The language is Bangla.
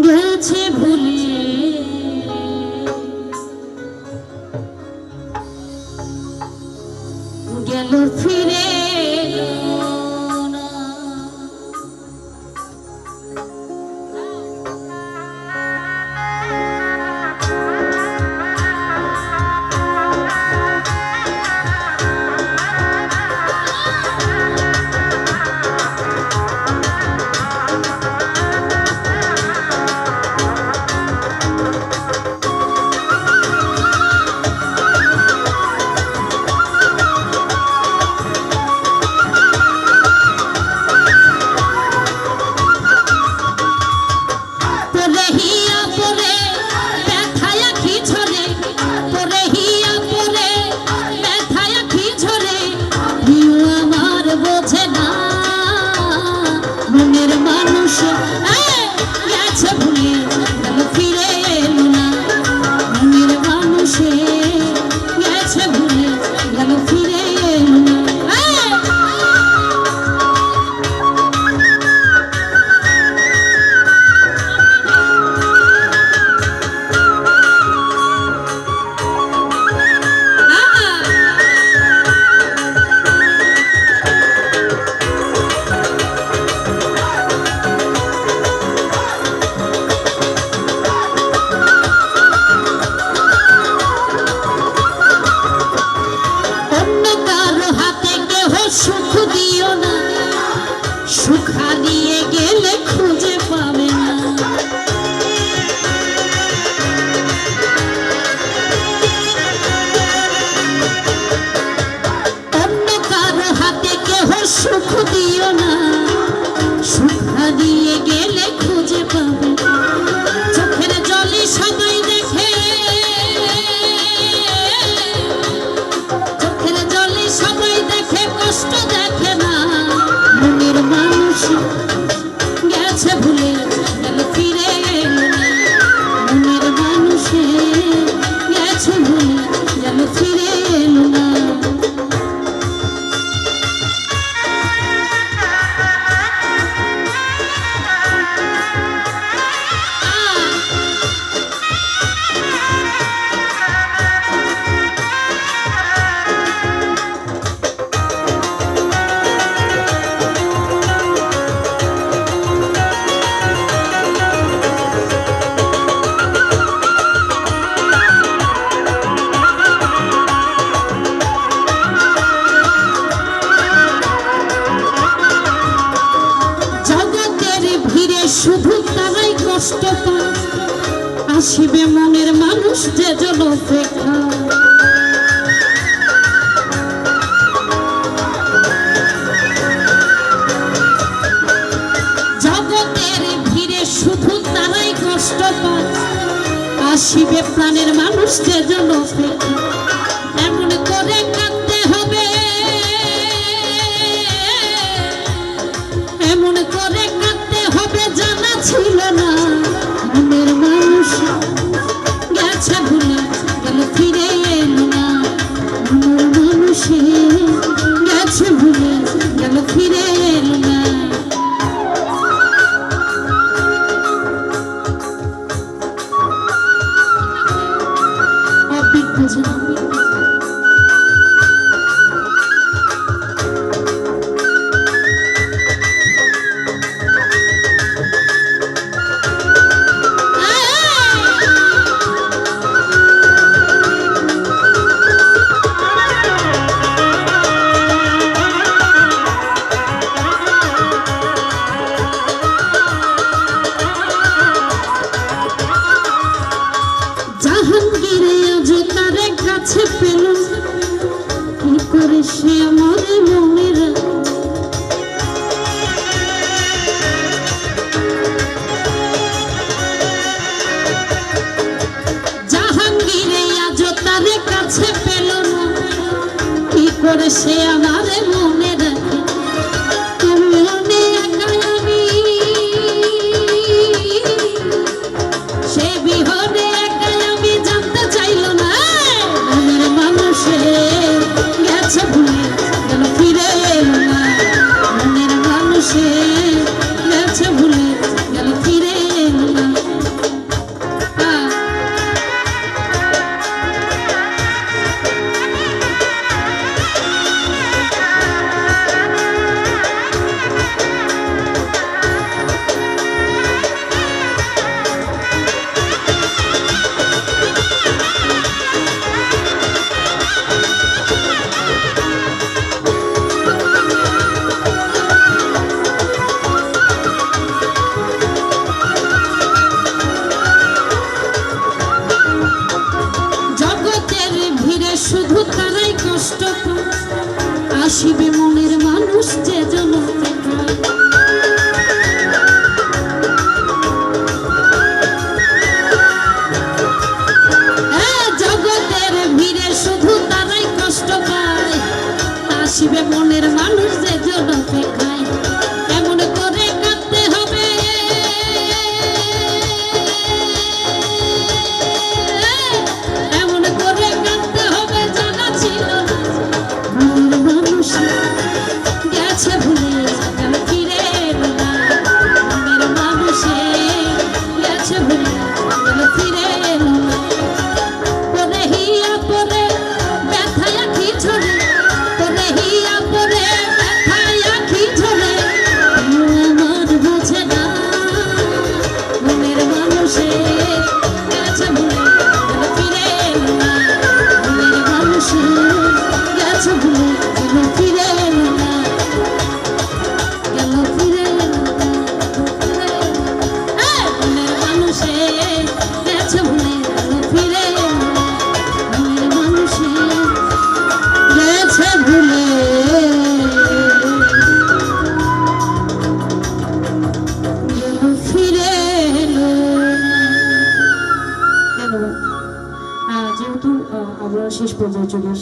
গেছে ভুলে গেল ফিরে না। সুখ হারিয়ে গেলে খুঁজে পাবে না। অন্য কারো হাতে কেহ সুখ দিও না, সুখ হারিয়ে গেলে খুঁজে পাবে না। চোখের জলে সবাই দেখে, চোখের জলে সবাই দেখে, কষ্ট দেখে না। মনের মানুষ গেছে ভুলে গেল ফিরে এলো না। মনের মানুষ গেছে ভুলে গেল ফিরে এলো না। শুধু তারাই কষ্ট পায়, আসিবে মনের মানুষ যে জন অপেক্ষা। জগতের ভিড়ে শুধু তারাই কষ্ট পায়, আসিবে প্রাণের মানুষ যে জন অপেক্ষা। এমন করে কাঁদতে হবে, এমন করে কাঁদতে হবে জানা ছিল না। মনের মানুষ গেছে ভুলে গেল ফিরে এলো না। মনের মানুষ গেছে ভুলে গেল ফিরে এলো না। অবিজ্ঞ জন কাছে পেল কি করে সে আমার মনের। জাহাঙ্গীরে আজ তারে কাছে পেল না, কি করে সে আমার মনে রাখে। তুমি একাই আমি, সে বিহনে একাই আমি, জানতে চাইল না। গেছে ভুলে গেল ফিরে এলো না। মনের মানুষে গেছে ভুলে গেল ফিরে এলো না। শেষ পর্যায়ে চলে এসেছি।